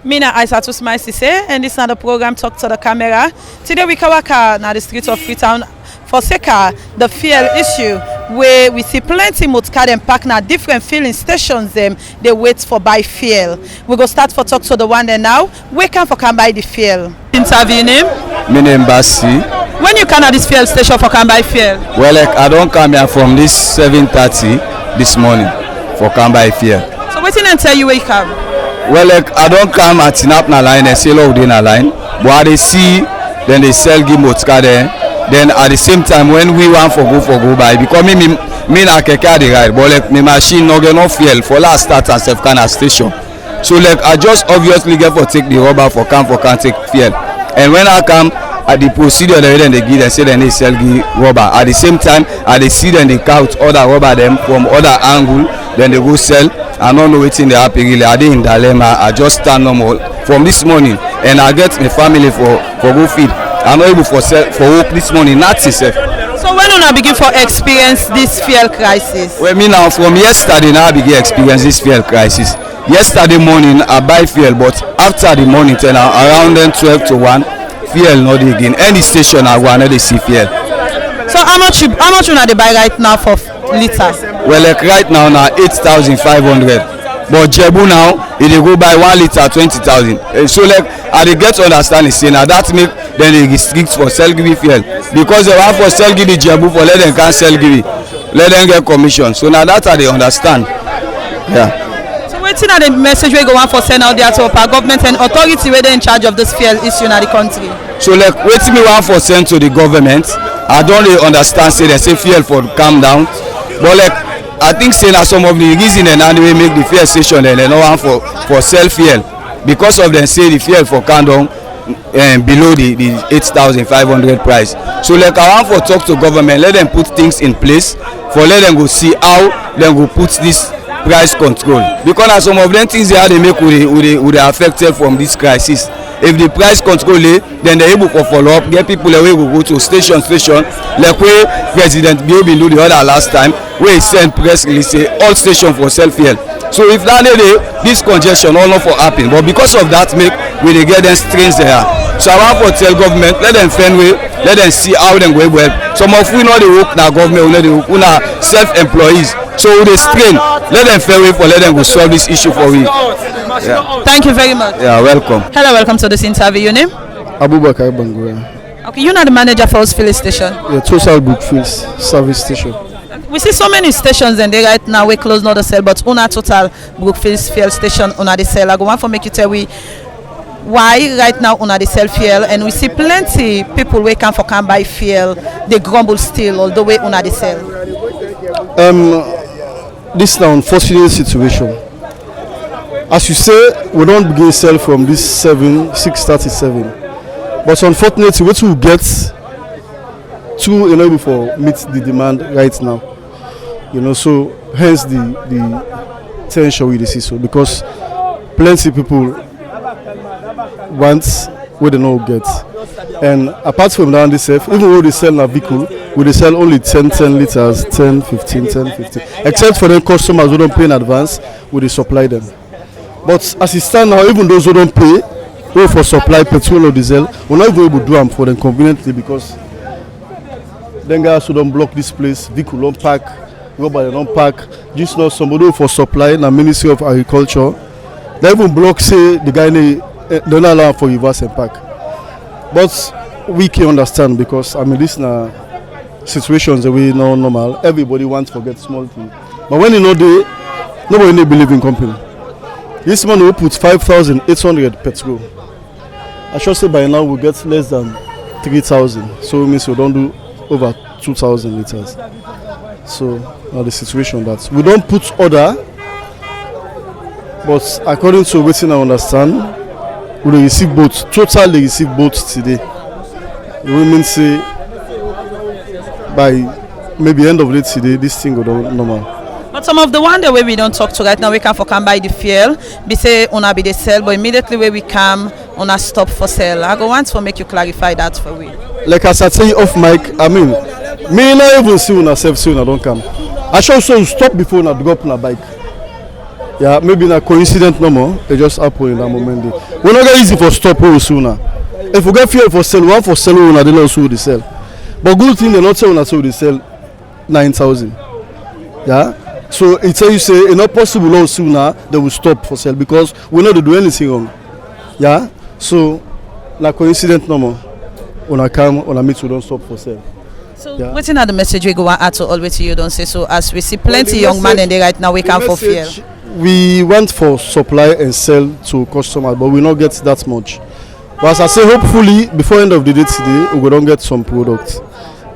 Mina Aissatou Smile Cissé, and this is the program Talk to the Camera. Today we come now the streets of Freetown for the fuel issue where we see plenty motorcar them park now different filling stations they wait for buy fuel. We go start for talk to the one there now. We can buy the fuel. Interview name? My name Basi. When you come at this fuel station for buy fuel? Well, I don't come here from this 7:30 this morning for buy fuel. So what did I tell you where you come? Well, I don't come at Tinapna line and sell out in a line. But they see, then they sell give motorcar there. Then at the same time, when we want for go buy, because me na keke the ride, but like my machine no get no fuel for last start and self can station. So like I just obviously get for take the rubber for can take fuel. And when I come at the procedure, then they give, they say then they sell the rubber. At the same time, I they see then they count other rubber them from other angle, then they go sell. I don't know what's in the happy really. I didn't dilemma. I just stand normal from this morning, and I get my family for go feed. I'm not able for work this morning. Not itself. So when you begin for experience this fuel crisis? Well, me now from yesterday now I begin experience this fuel crisis. Yesterday morning I buy fuel, but after the morning then around then 12 to 1, fuel not again. Any station I go and they see fuel. So how much you they buy right now for liter? Well, like right now 8,500. But Jebu now, if they go buy 1 liter 20,000. So like I they get to understand say now that make then they restrict for sell give fuel because they want for sell give Jebu for let them can sell give, let them get commission. So now that they understand. Yeah. So waiting at the message we go on for send out there to our government and authority where they in charge of this fuel issue in the country. So like waiting me want for send to the government. I don't really understand say they say fuel for calm down, but like I think say na some of the reason and anyway make the fuel station they no want for sell fuel because of them say the fuel for calm down below the 8,500 price. So like I want for talk to government, let them put things in place for let them go see how them go put this price control because na some of them things they make would affected from this crisis. If the price control then they're able to follow up, get people away will go to station like where President Biobi do the other last time where he sent press release say all station for sell fuel. So if that day this congestion all not for happen, but because of that make we they get them strains there. So I want to tell government let them find way, let them see how them go well. Some of we know the work now government, we know the work, we are self-employees. So they strain, let them fair way for let them go solve this issue for we. Yeah. Thank you very much. Yeah, welcome. Hello, welcome to this interview. Your name? Abubakar Bangoya. Okay, you're not the manager for us filling station. Yeah, Total Brookfield service station. We see so many stations and they right now we close not the sell, but una Total Brookfield fuel station una the sell. I go want for make you tell we why right now una the sell fuel, and we see plenty people we can buy fuel. They grumble still, although we una the sell. This is an unfortunate situation. As you say, we don't begin sell from this 637. But unfortunately, what we get too enable for meet the demand right now. So hence the tension we see so because plenty people want what they don't get. And apart from that, even though they sell a vehicle, we sell only 10 liters, 10, 15, 10, 15. Except for the customers who don't pay in advance, we supply them. But as it stands now, even those who don't pay, who for supply petrol or diesel, we're not even able to do them for them conveniently because then guys who don't block this place, vehicle don't park, nobody don't park. Just now somebody for supply in the Ministry of Agriculture, they even block say the guy they don't allow for reverse and park. But we can understand because this na situations that we know normal. Everybody wants to get small things. But when nobody believe in company. This man will put 5,800 petrol. I should say by now we get less than 3,000. So it means we don't do over 2,000 liters. So now the situation that we don't put order, but according to what I understand, we will receive both. Total they receive both today. We mean say by maybe end of the day today this thing will do normal. But some of the one that way we don't talk to right now, we can buy the fuel. We say una be the sell, but immediately when we come, una stop for sale. I go want to make you clarify that for we. Like as I tell you off mic, me not even see una self say una don't come. I should also stop before una drop una bike. Yeah, maybe na coincidence no more. It just happen in that moment. We not get easy for stop we sooner. If we get fuel for sell, one for sell we na dey also dey sell. But good thing they not sell una so they sell 9,000. Yeah. So it tell you say it's not possible now sooner they will stop for sale because we not do anything wrong. Yeah. So like coincidence no more. Una come, una meet we don't stop for sale. So yeah. What's another message we go out to always you don't say so as we see plenty young men in there right now we can for fuel. We went for supply and sell to customers, but we not get that much. But as I say, hopefully before end of the day today, we don't get some products.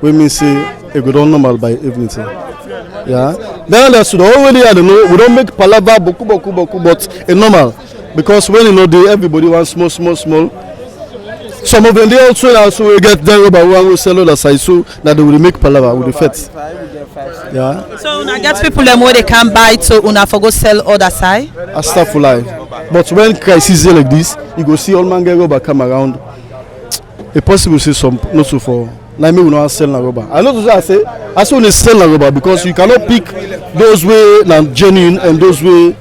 We mean say it go down normal by evening. Yeah. Then that's already I don't know. We don't make palava boku, but it's normal because when you know they everybody wants small. Some of them they also will get them rubber one will sell other side so that they will make palava with the fat. Yeah. So I get people them where they can buy to una for go sell other side. Astagfirullah. But when crisis is like this, you go see all man get rubber come around. It's possible to see some not so for. Like me, we not sell na rubber. I know to say I say we sell na rubber because you cannot pick those way like genuine and those way.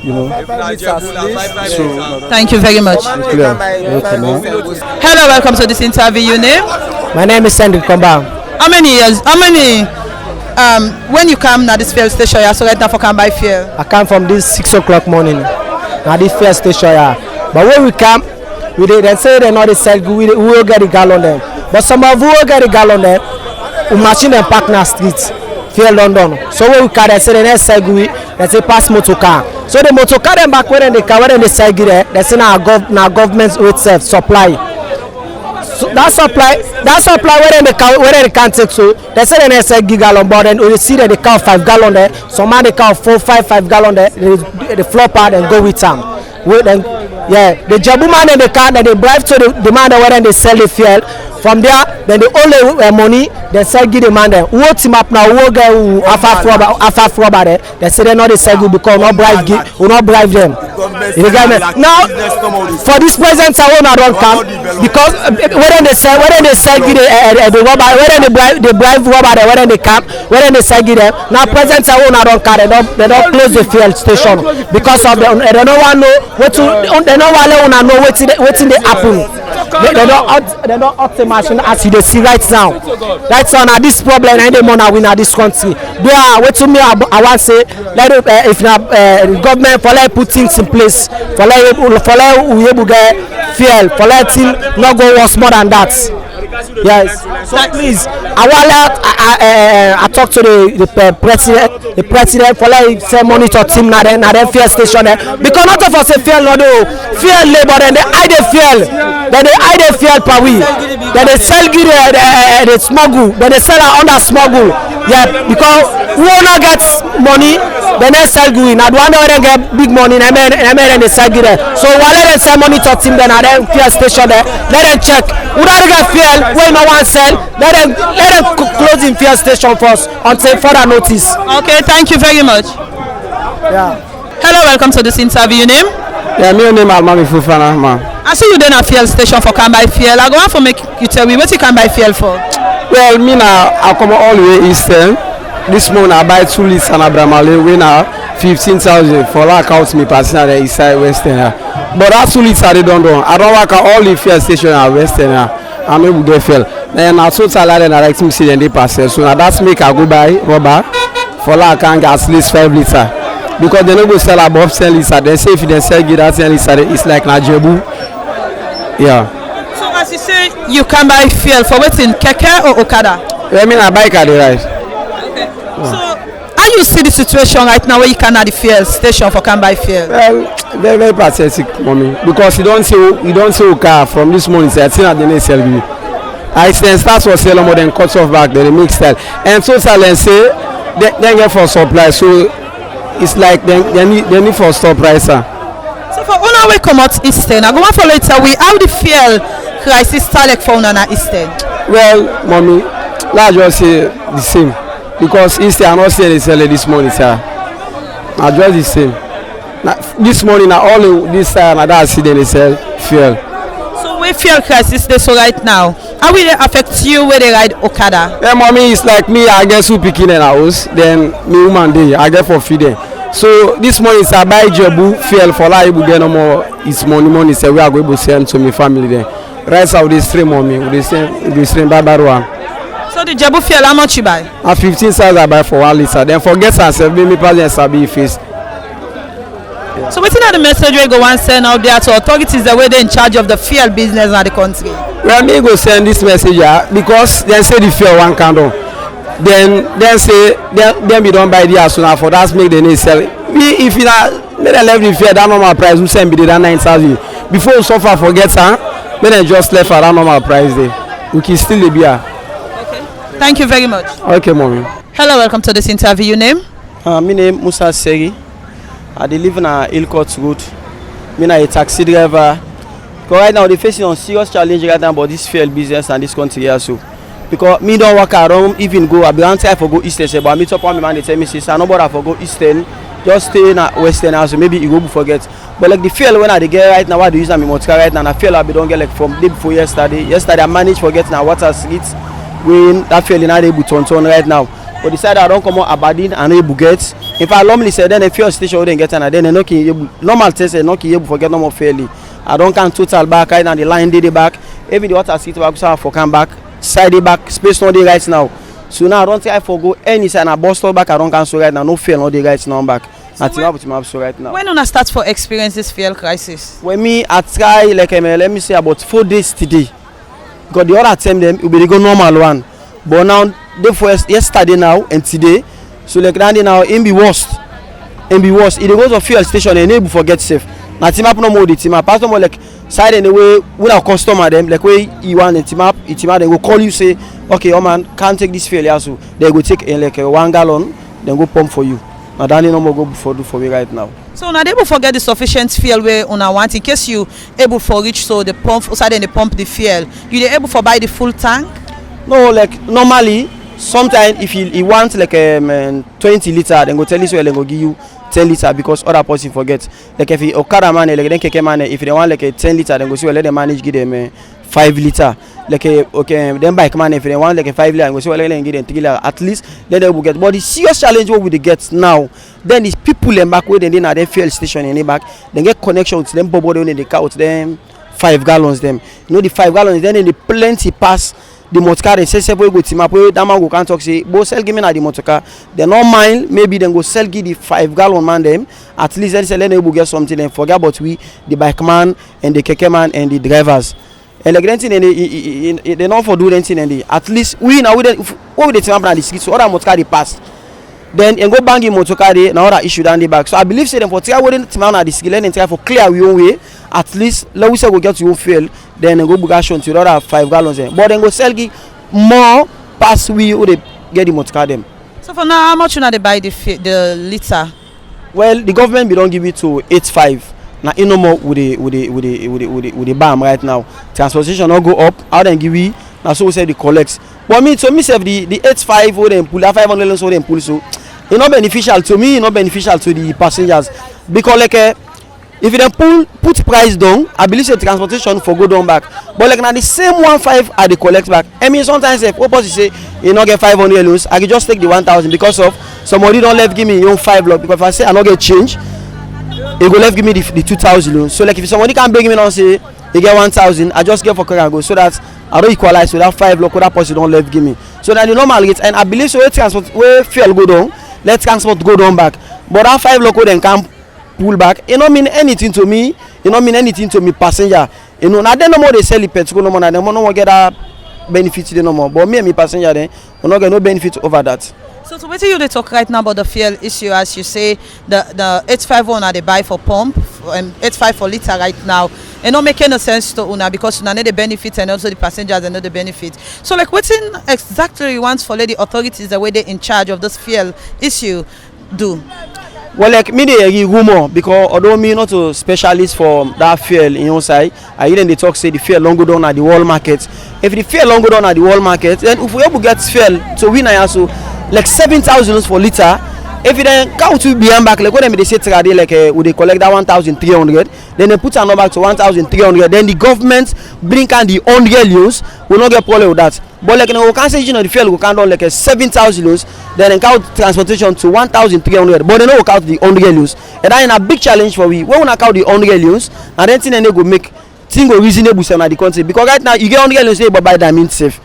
You know. So, thank you very much. Hello, welcome to this interview. Your name? My name is Sandy Komba. How many years? When you come now this fuel station, you so right now for come buy fuel? I come from this 6 o'clock morning. Now this fuel station, yeah. But when we come, they say they not sell. We will get the gallon there. But some of we will get the gallon there. We machine them park na street. Fuel London. So when we carry, they say they not sell. They say pass motor car. So the motor car them back when they sell there, they say now government itself supply. So that supply where they can take so they say they sell gallon, but then we see that they count 5 gallon there. Some man they count 4, 5 gallon there. They flop out and go with them. Yeah, the Jabu man in the car that they bribe to the man where they sell the fuel. From there, then the only money they sell give the man there. Who team up now? Who get who after rubber there? They say they not they sell good because we not bribe them. Now for this present I will not come because when they sell give the rubber, when they bribe rubber there, when they come, when they sell give them. Now present I will not come. They don't close the fuel station because of them. They don't want know what to. They don't want to know what they happen. They don't up the machine as you see right now. Right now, this problem and the money win at this country. They are what to me. I want to say let it, if the government for like put things in place for like we able get fuel for let things not go worse more than that. Yes. So please, I talk to the president for like say monitor team na then fuel station there because not of us say fuel no do fuel labor then they hide the fuel per week then they sell they smuggle then they sell under smuggle yeah because who not get money then they sell good now the one that get big money and then they sell there so while they sell monitor team then at the fuel station there let them check who not get fuel when no one sell let them close in fuel station first until further notice. Okay, thank you very much. Yeah. Hello, welcome to this interview. Your name? Yeah, my name is Almami Fufana, man. I see you doing a fuel station for can buy fuel. I go on for make you tell me what you can buy fuel for. Well, me now I come all the way eastern. This morning I buy 2 liters and Abramale we now 15,000 for like out me passing at the east side western. But that 2 liters they don't do. I don't work at all the fuel station at western. I'm able to fuel. Then I told salary and direct me see they pass. So now that's make I go buy rubber for like can get at least 5 liters. Because they don't go sell above 10 liters. They say if they sell get at 10 liters, it's like Najebu. Yeah. So as you say, you can buy fuel for waiting Keke or Okada? I mean I buy car right. Okay. Yeah. So how you see the situation right now where you can at the fuel station for can buy fuel? Well, very pathetic, mommy. Because you don't see car from this morning. I think that they need sell you. I say start for sell more than cuts off back. They make style and so silent say they get for supply. So it's like they need for stop price. So for una we come out Eastern, I go on for later we how the fuel crisis start like for una na Eastern. Well, mommy, let's just say the same because Eastern I not say they sell it this morning, sir. I just the same. Now, this morning I only this time I don't see they sell fuel. So we fuel crisis they so right now. How will it affect you when they ride Okada? Yeah, mommy, it's like me. I get soup picking in the house. Then me woman day I get for feeding. So this morning I buy Jebu fuel for like able get no more. It's money. Say we are going to send to my family then. Rice out this stream on me. We stream Babarua. So the Jebu fuel, how much you buy? At 15,000 I buy for 1 liter. Then forget myself, me pass Sabi face. Yeah. So what's the message we go and send out there to authorities that way they in charge of the fuel business in the country? Well, me go send this message because they say the fuel one candle. Then say then we don't buy the as soon as for that make the need sell. We if you make them left the fuel that normal price we send be that 9,000. Before we suffer forget make them just left for that normal price there. We can still be here. Thank you very much. Okay, mommy. Hello, welcome to this interview. Your name? My name Musa Seri. I live in Ilkot Road. I'm a taxi driver. Because right now they're facing a serious challenge right now about this fuel business and this country also. Because me don't work around, even go. I be try for go Eastern, but I meet up on my man. They tell me, "Sister, nobody for go Eastern. Just stay in Western also. Maybe you go forget." But like the fuel when I get right now, I do use my motor right now. And I feel I don't get like from day before yesterday. Yesterday I managed for getting water streets. When that fuel in able to turn right now, but decided I don't come out Aberdeen and able get. If I normally say then a fuel station wouldn't get and then they not able normal test and not able for get no more fairly. I don't can total back right now the line did it back. Every the water street back so for come back side it back space no day right now. So now I don't think I forgo any side and bus stop back I don't cancel right now no fuel no day right now back. So right now. When I start for experience this fuel crisis? When me I try like let me say about 4 days today. Because the other time them it will be the normal one, but now they first yesterday now and today, so like that now it be worst. It goes to fuel station and able forget safe. Now team up no more the team up. Pass no more like side in the way with our customer them like way you want the team up they will call you say okay oh man can't take this fuel also. They go take like 1 gallon then go pump for you. Now that no more go do for me right now. So now they able forget the sufficient fuel where una want in case you able for reach so the pump outside and they pump the fuel. You they able for buy the full tank? No, like normally sometimes if you want like 20 liter then go tell you so then go give you 10 liter because other person forget. Like if you Okada man like then keke man if they want like 10 liter then go see let them manage give them 5 liter. Like okay then bike man if they want like 5 liter and go see let them give them 3 liter at least then they will get. But the serious challenge what we they get now then is people in back where they na their fuel station in the back then get connection to them bubble when they count them 5 gallons them. You know the 5 gallons then they plenty pass the motor car. They say several go team up that man go can't talk say bo sell give me na the motor car they not mind maybe then go sell give the 5 gallon man them at least they say let them get something and forget about we the bike man and the keke man and the drivers and like anything and they not for do anything and at least we now we the team up na the street so other motor car they pass then and go bang him motor car dey na other issue down the back. So I believe say them for try wouldn't team na the skill and try for clear we own way at least let we say go get your fuel then go bugashon to the other 5 gallons then. But then go sell give more pass we who they get the motor car them. So for now how much you they buy the liter? Well the government be don't give it to 85. Now no more with the BAM right now. Transportation not go up how then give we now so we say the collects. But me to myself the 85 or them pull that 500 loans or them pull so it's not beneficial to me, it's not beneficial to the passengers because like if you then put price down, I believe the transportation for go down back. But like now the same 1.5 at the collect back. I mean sometimes if opposite say you not get 500 loans, I can just take the 1,000 because of somebody don't left give me your 5 lot because if I say I not get change, it go left give me the 2,000 loans. So like if somebody can bring me and say you get 1,000, I just get for car and go so that I don't equalize so that 5 lot that person don't left give me. So that the normal rate and I believe so transport where fuel go down, let transport go down back. But that 5 lot then can pull back. It don't mean anything to me. It don't mean anything to me passenger. You know, now they no more they sell it petrol no more. Now they no more get that benefit no more. But me and me passenger then we not get no benefit over that. So what do you talk right now about the fuel issue as you say the 851 are they buy for pump 85 for liter right now. It not make no sense to una because una need the benefit and also the passengers and not the benefit. So like what exactly you want for the authorities the way they in charge of this fuel issue do? Well, like me dey rumor because although me not a specialist for that fuel in your side, I hear them they talk say the fuel long go down at the world market. If the fuel long go down at the world market, then if we able get fuel to win also like 7,000 for liter. If you then count to behind back like when they say today like would they collect that 1,300, then they put another back to 1,300. Then the government bring and the 100 use will not get problem with that. but like no cancel engine of the fuel go count down like 7,000 loads, then they count transportation to 1,300, but they no count the 100 loads, and that is a big challenge for we. When we count the 100 loads, and then thing they go make thing go reasonable in the country, because right now you get 100 loads, but buy that means safe.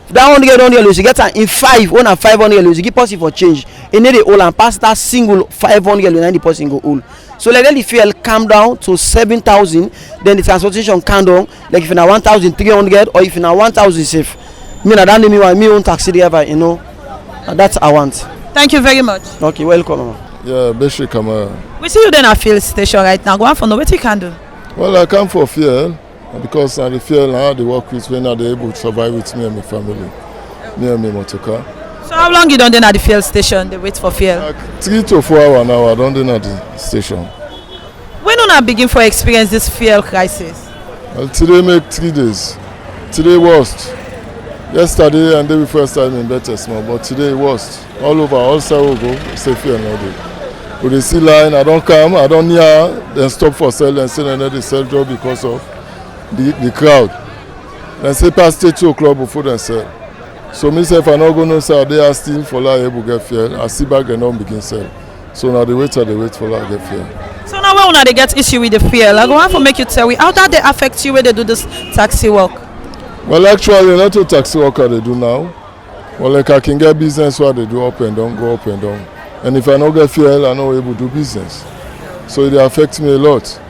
That 100 loads you get in 500 loads, you get possible for change. You need the whole and pass that single 500 loads, 90% go whole. So like then the fuel come down to 7,000, then the transportation come down. Like if you na 1,300 or if you na 1,000 safe. Me na that me own taxi driver, you know. That's I want. Thank you very much. Okay, welcome. Yeah, Beshri Kamara. We see you then at fuel station right now. Go on for no, what you can do? Well, I come for fuel because the fuel I dey work with when I dey able to survive with me and my family, me and my motorcar. So how long you don't then at the fuel station? They wait for fuel. Like 3 to 4 hours now. I don't dey at the station. When do you begin for experience this fuel crisis? Well, today make 3 days. Today worst. Yesterday and day before yesterday better small, but today worst. All over, all side we go, say fuel no dey. We dey see line, I don't come, I don't near, then stop for sell and say they sell job because of the crowd. Then say past 2 o'clock before they sell. So myself I not go no sell, they are still for like able get fuel. I see back and don't begin sell. So now they wait for like get fuel. So now when they get issue with the fuel, I go on for make you tell me how that they affect you when they do this taxi work. Well, actually, not to taxi worker they do now. Well, like I can get business where they do up and down, go up and down. And if I don't get fuel, I'm not able to do business. So it affects me a lot.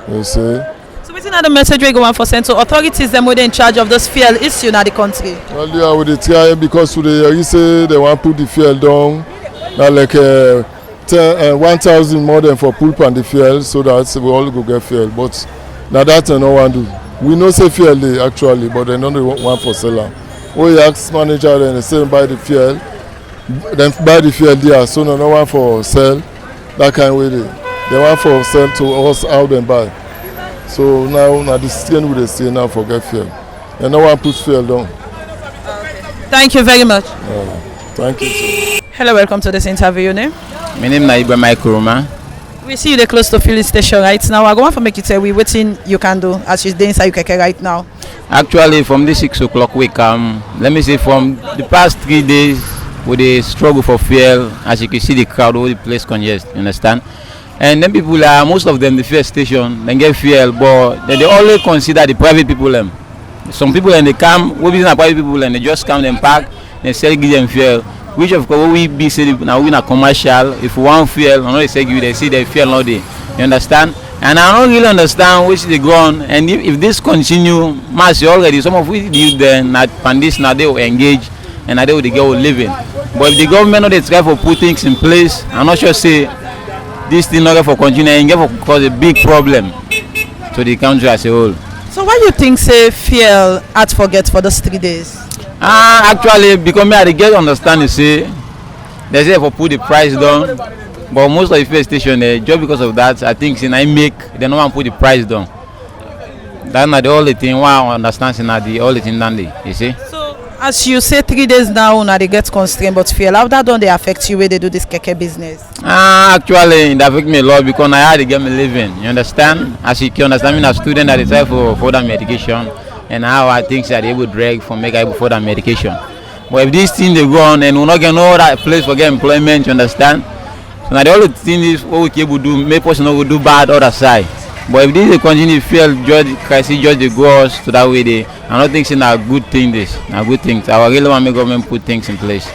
You see. So what's another message we go on for send to authorities them who they in charge of this fuel issue in the country? Well, yeah, we try because you say they want to put the fuel down. Now like 1,000 more than for pulp and the fuel, so that we all go get fuel. But now that no one do. We know say fuel they actually, but they don't want for seller. We ask manager and they say buy the fuel, then buy the fuel there. So no one for sell. That kind of way they want for sell to us out and buy. So now the strain we stay now for get fuel. And no one puts fuel down. Thank you very much. Thank you. Sir. Hello, welcome to this interview. Your name? My name is Ibrahim Kuruma. We see you the close to filling station right now. I go on for make you tell we waiting you can do as you're inside your keke right now. Actually, from the 6 o'clock we come. Let me say from the past 3 days with the struggle for fuel, as you can see the crowd, all the place congested. You understand? And then people are most of them the fuel station they get fuel, but they only consider the private people them. Some people and they come, we be private people and they just come and park, they sell give them fuel. Which of course we be say now we in a commercial. If we want fuel, I know they say give they see the fuel now there. You understand? And I don't really understand which they go on. And if this continue, mass already some of we did then at Pandis now they will engage and now they will go living. But if the government not they try for put things in place, I'm not sure say this thing not for continue and get for cause a big problem to the country as a whole. So why you think say fuel had forget for those 3 days? Actually, because me I get understand you say they say for put the price down, but most of the fuel station just because of that I think I make they don't want put the price down. That's not the only thing why I understand is not the only thing done there, you see. So as you say 3 days now they get constrained, but fuel how that don't they affect you when they do this keke business? Actually it affect me a lot because I had to get me living, you understand? As you can understand, I'm a student at the time for further medication. And how I think that they will drag for make able for that medication. But if this thing they go on and we not get no other place for get employment, you understand? So now the only thing is what we can able do, make person not go do bad other side. But if this they continue feel judge crisis judge the go us to that way they I don't think it's a good thing this. A good thing. I really want make government put things in place.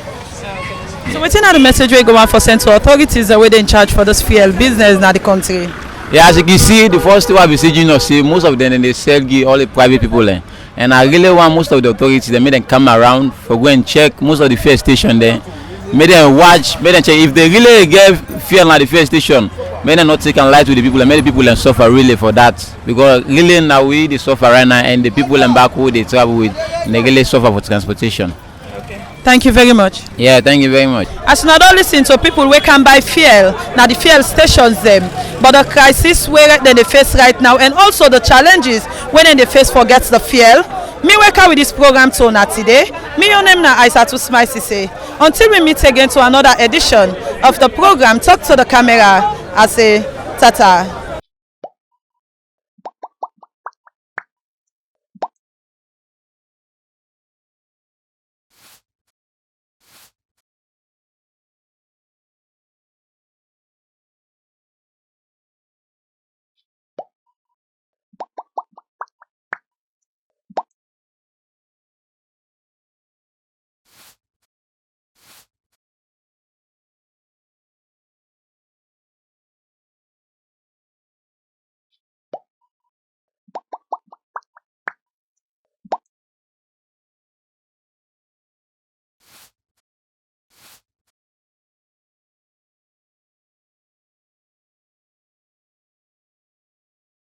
So what's another message we go on for send to authorities that they in charge for this fuel business in the country? Yeah, as you can see, the first thing I be saying, see most of them they sell give all the private people there. And I really want most of the authorities they make them come around for go and check most of the fuel station there. Make them watch, make them check if they really get fuel at the fuel station. Make them not take and lie to the people and make the people and suffer really for that. Because really now we they suffer right now and the people and back who they travel with they really suffer for transportation. Thank you very much. Yeah, thank you very much. As you not don't listen to people who can buy fuel, now the fuel stations them, but the crisis where they face right now and also the challenges when they face forget the fuel. Me work out with this program to now today. Me your name na Aisatu Smiley say. Until we meet again to another edition of the program, talk to the camera. I say tata.